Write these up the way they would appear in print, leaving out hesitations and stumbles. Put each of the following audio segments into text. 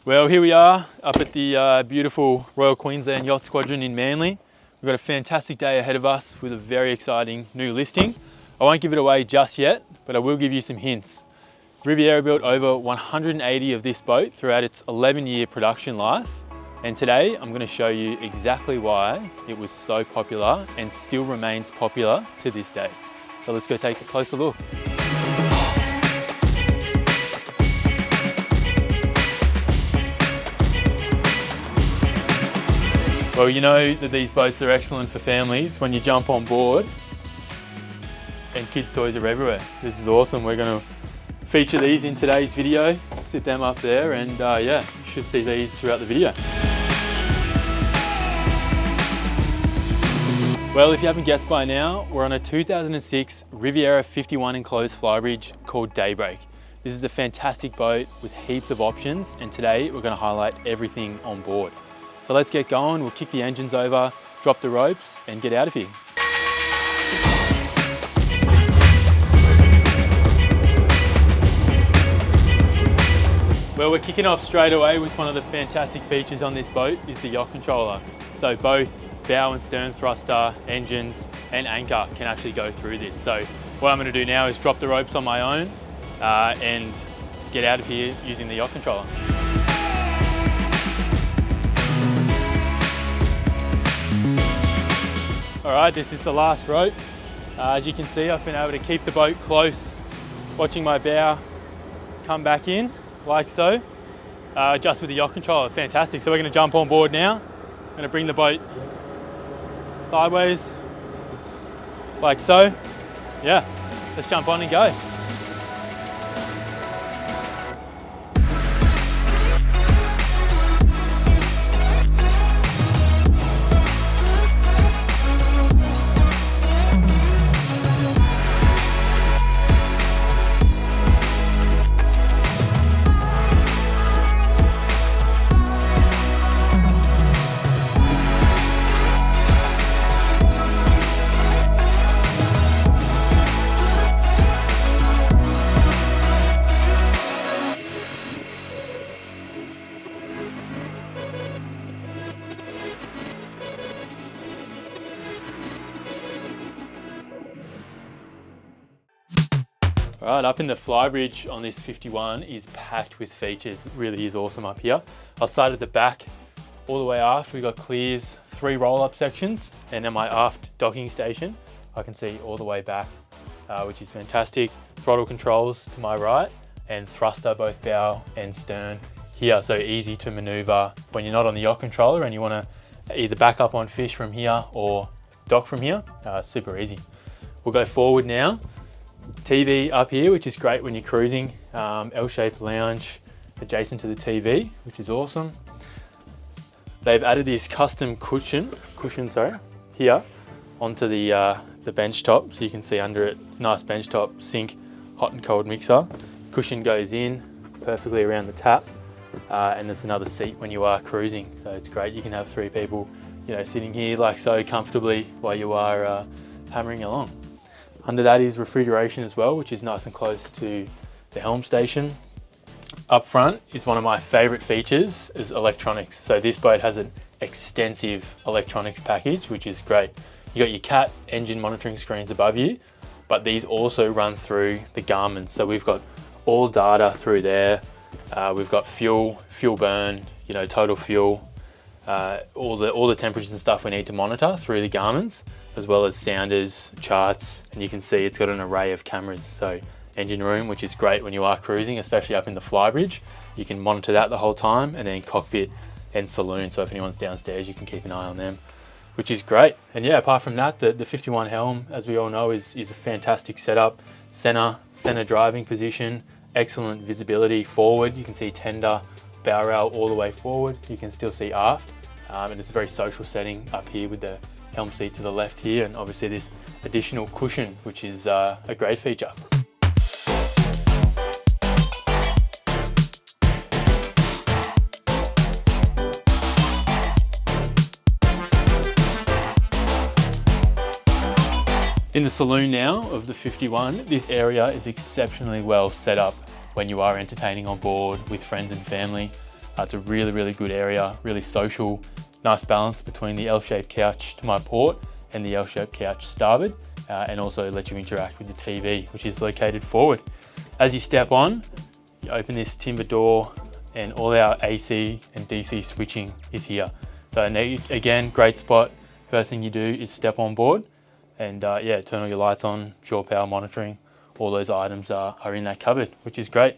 Well, here we are up at the beautiful Royal Queensland Yacht Squadron in Manly. We've got a fantastic day ahead of us with a very exciting new listing. I won't give it away just yet, but I will give you some hints. Riviera built over 180 of this boat throughout its 11-year production life. And today I'm going to show you exactly why it was so popular and still remains popular to this day. So let's go take a closer look. Well, you know that these boats are excellent for families when you jump on board, and kids' toys are everywhere. This is awesome. We're going to feature these in today's video, sit them up there, and yeah, you should see these throughout the video. Well, if you haven't guessed by now, we're on a 2006 Riviera 51 enclosed Flybridge called Daybreak. This is a fantastic boat with heaps of options, and today we're going to highlight everything on board. So let's get going. We'll kick the engines over, drop the ropes, and get out of here. Well, we're kicking off straight away with one of the fantastic features on this boat is the Yacht Controller. So both bow and stern thruster, engines, and anchor can actually go through this. So what I'm going to do now is drop the ropes on my own and get out of here using the Yacht Controller. All right, this is the last rope. As you can see, I've been able to keep the boat close, watching my bow come back in, like so, just with the Yacht Controller. Fantastic. So we're going to jump on board now. I'm going to bring the boat sideways, like so. Yeah, let's jump on and go. All right, up in the Flybridge on this 51 is packed with features. It really is awesome up here. I'll start at the back all the way aft. We've got clears, 3 roll-up sections, and then my aft docking station. I can see all the way back, which is fantastic. Throttle controls to my right, and thruster both bow and stern here, so easy to maneuver when you're not on the Yacht Controller and you want to either back up on fish from here or dock from here. Super easy. We'll go forward now. TV up here, which is great when you're cruising. L-shaped lounge adjacent to the TV, which is awesome. They've added this custom cushion here onto the bench top, so you can see under it, nice bench top, sink, hot and cold mixer. Cushion goes in perfectly around the tap, and there's another seat when you are cruising, so it's great. You can have 3 people, you know, sitting here like so comfortably while you are hammering along. Under that is refrigeration as well, which is nice and close to the helm station. Up front is one of my favorite features, is electronics. So this boat has an extensive electronics package, which is great. You got your CAT engine monitoring screens above you, but these also run through the Garmin. So we've got all data through there. We've got fuel burn, you know, total fuel, all the temperatures and stuff we need to monitor through the Garmin's, as well as sounders, charts, and you can see it's got an array of cameras. So engine room, which is great when you are cruising, especially up in the Flybridge. You can monitor that the whole time, and then cockpit and saloon. So if anyone's downstairs, you can keep an eye on them, which is great. And yeah, apart from that, the 51 helm, as we all know, is a fantastic setup. Center driving position, excellent visibility forward. You can see tender, bow rail all the way forward. You can still see aft, and it's a very social setting up here with the helm seat to the left here, and obviously this additional cushion, which is a great feature. In the saloon now of the 51, this area is exceptionally well set up when you are entertaining on board with friends and family. It's a really, really good area, really social, nice balance between the L-shaped couch to my port and the L-shaped couch starboard, and also lets you interact with the TV, which is located forward. As you step on, you open this timber door and all our AC and DC switching is here. So again, great spot. First thing you do is step on board and yeah, turn all your lights on, shore power monitoring. All those items are in that cupboard, which is great.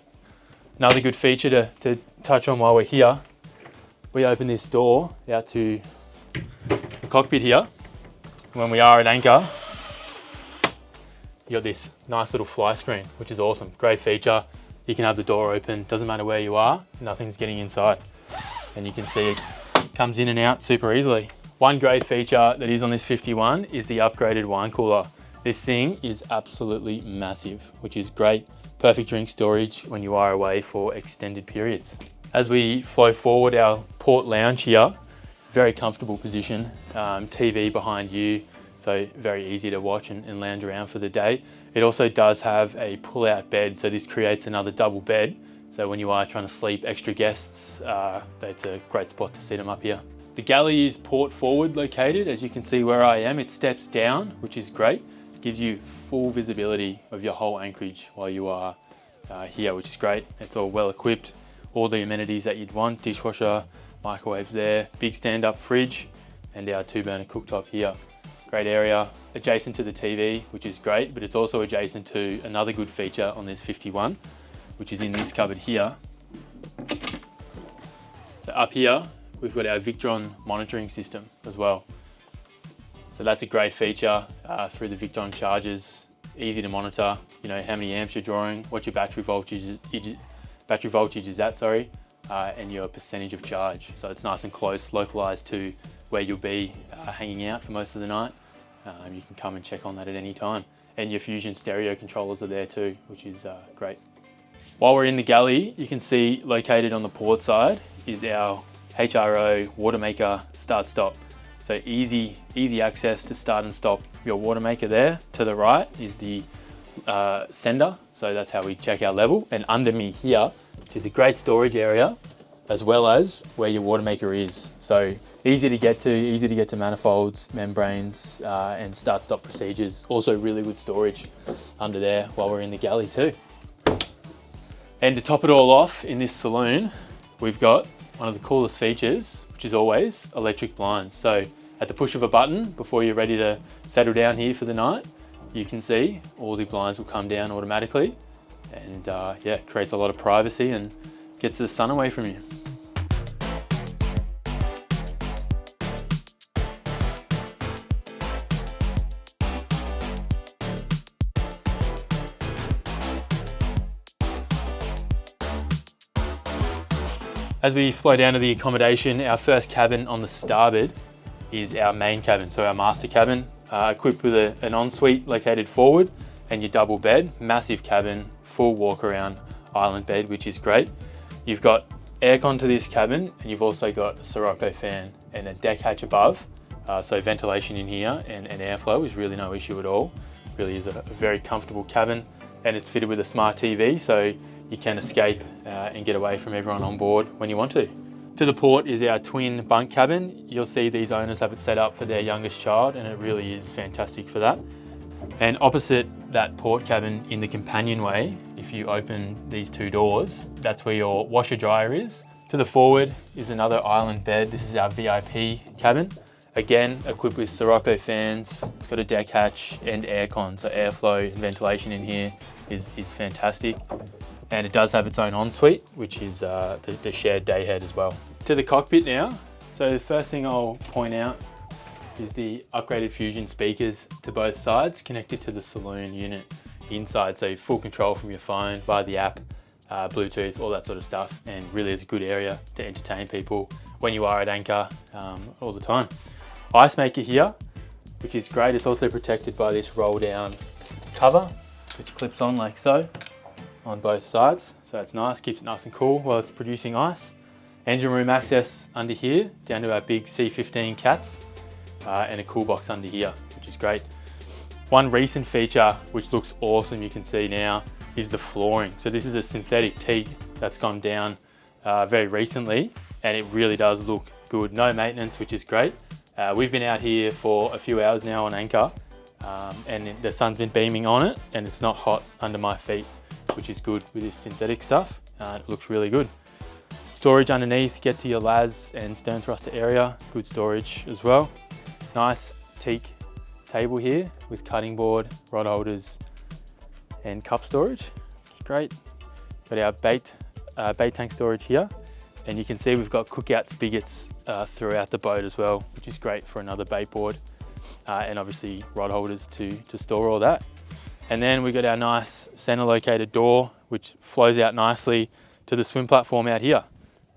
Another good feature to touch on while we're here, we open this door out to the cockpit here. When we are at anchor, you got this nice little fly screen, which is awesome. Great feature. You can have the door open, doesn't matter where you are, nothing's getting inside. And you can see it comes in and out super easily. One great feature that is on this 51 is the upgraded wine cooler. This thing is absolutely massive, which is great. Perfect drink storage when you are away for extended periods. As we flow forward, our port lounge here, very comfortable position, TV behind you, so very easy to watch and lounge around for the day. It also does have a pull-out bed, so this creates another double bed. So when you are trying to sleep extra guests, that's a great spot to set them up here. The galley is port forward located. As you can see where I am, it steps down, which is great. Gives you full visibility of your whole anchorage while you are here, which is great. It's all well equipped, all the amenities that you'd want, dishwasher, microwaves there, big stand-up fridge, and our 2-burner cooktop here. Great area, adjacent to the TV, which is great, but it's also adjacent to another good feature on this 51, which is in this cupboard here. So up here, we've got our Victron monitoring system as well. So that's a great feature through the Victron chargers, easy to monitor, you know, how many amps you're drawing, what your battery voltage is at, and your percentage of charge. So it's nice and close, localized to where you'll be hanging out for most of the night. You can come and check on that at any time. And your Fusion stereo controllers are there too, which is great. While we're in the galley, you can see located on the port side is our HRO water maker start stop. So easy access to start and stop your water maker there. To the right is the sender. So that's how we check our level. And under me here, which is a great storage area, as well as where your water maker is. So easy to get to manifolds, membranes, and start stop procedures. Also really good storage under there while we're in the galley too. And to top it all off in this saloon, we've got one of the coolest features, which is always electric blinds. So at the push of a button, before you're ready to settle down here for the night, you can see all the blinds will come down automatically, and yeah, creates a lot of privacy and gets the sun away from you. As we flow down to the accommodation, our first cabin on the starboard is our main cabin, so our master cabin, equipped with an ensuite located forward and your double bed, massive cabin, full walk around island bed, which is great. You've got aircon to this cabin, and you've also got a Sirocco fan and a deck hatch above, so ventilation in here and airflow is really no issue at all. Really is a very comfortable cabin, and it's fitted with a smart TV, so you can escape and get away from everyone on board when you want to. To the port is our twin bunk cabin. You'll see these owners have it set up for their youngest child, and it really is fantastic for that. And opposite that port cabin in the companionway, if you open these two doors, that's where your washer dryer is. To the forward is another island bed. This is our VIP cabin. Again, equipped with Sirocco fans. It's got a deck hatch and aircon, so airflow and ventilation in here is fantastic. And it does have its own ensuite, which is the shared day head as well. To the cockpit now. So the first thing I'll point out is the upgraded Fusion speakers to both sides, connected to the Saloon unit inside. So full control from your phone via the app, Bluetooth, all that sort of stuff. And really is a good area to entertain people when you are at anchor all the time. Ice maker here, which is great. It's also protected by this roll down cover, which clips on like so on both sides. So it's nice, keeps it nice and cool while it's producing ice. Engine room access under here, down to our big C15 cats, and a cool box under here, which is great. One recent feature, which looks awesome, you can see now, is the flooring. So this is a synthetic teak that's gone down very recently, and it really does look good. No maintenance, which is great. We've been out here for a few hours now on anchor, and the sun's been beaming on it, and it's not hot under my feet, which is good with this synthetic stuff. It looks really good. Storage underneath, get to your las and stern thruster area, good storage as well. Nice teak table here with cutting board, rod holders, and cup storage. Great. Got our bait tank storage here, and you can see we've got cookout spigots throughout the boat as well, which is great for another bait board, and obviously rod holders to store all that. And then we got our nice center located door, which flows out nicely to the swim platform out here.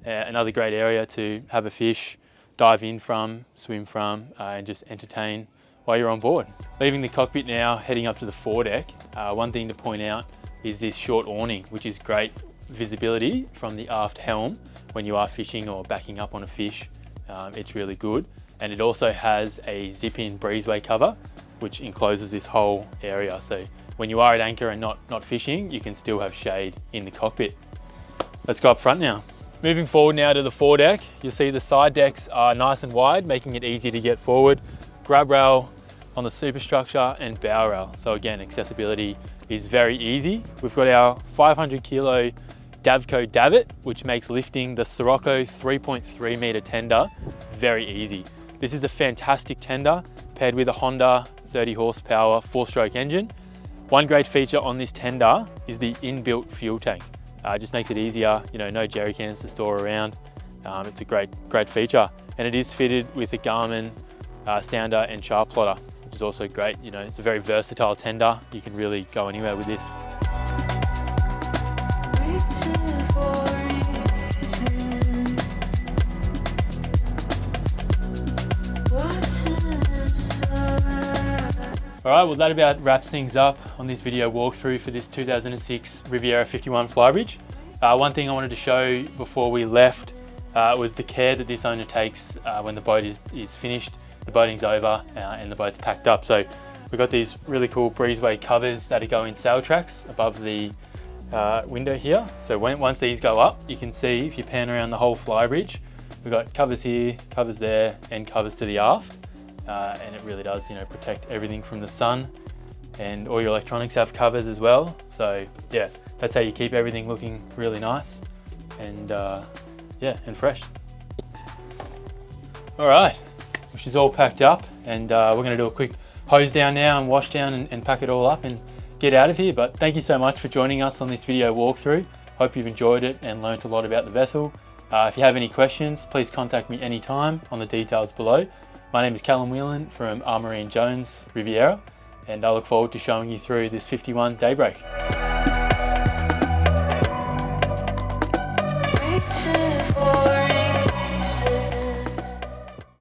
Another great area to have a fish, dive in from, swim from, and just entertain while you're on board. Leaving the cockpit now, heading up to the foredeck. One thing to point out is this short awning, which is great visibility from the aft helm when you are fishing or backing up on a fish. It's really good. And it also has a zip-in breezeway cover, which encloses this whole area. So when you are at anchor and not fishing, you can still have shade in the cockpit. Let's go up front now. Moving forward now to the foredeck, you'll see the side decks are nice and wide, making it easy to get forward. Grab rail on the superstructure and bow rail. So again, accessibility is very easy. We've got our 500 kilo Davco davit, which makes lifting the Sirocco 3.3 meter tender very easy. This is a fantastic tender paired with a Honda 30 horsepower 4-stroke engine. One great feature on this tender is the inbuilt fuel tank. It just makes it easier, no jerry cans to store around. It's a great feature. And it is fitted with a Garmin sounder and chart plotter, which is also great. It's a very versatile tender. You can really go anywhere with this. All right, well that about wraps things up on this video walkthrough for this 2006 Riviera 51 Flybridge. One thing I wanted to show before we left was the care that this owner takes when the boat is finished, the boating's over, and the boat's packed up. So we've got these really cool breezeway covers that go in sail tracks above the window here. So once these go up, you can see if you pan around the whole Flybridge, we've got covers here, covers there, and covers to the aft. And it really does, protect everything from the sun, and all your electronics have covers as well. So yeah, that's how you keep everything looking really nice and and fresh. All right, which is all packed up, and we're going to do a quick hose down now and wash down and pack it all up and get out of here. But thank you so much for joining us on this video walkthrough. Hope you've enjoyed it and learnt a lot about the vessel. If you have any questions, please contact me anytime on the details below. My name is Callum Whelan from Armory & Jones Riviera, and I look forward to showing you through this 51 Daybreak. Reaching for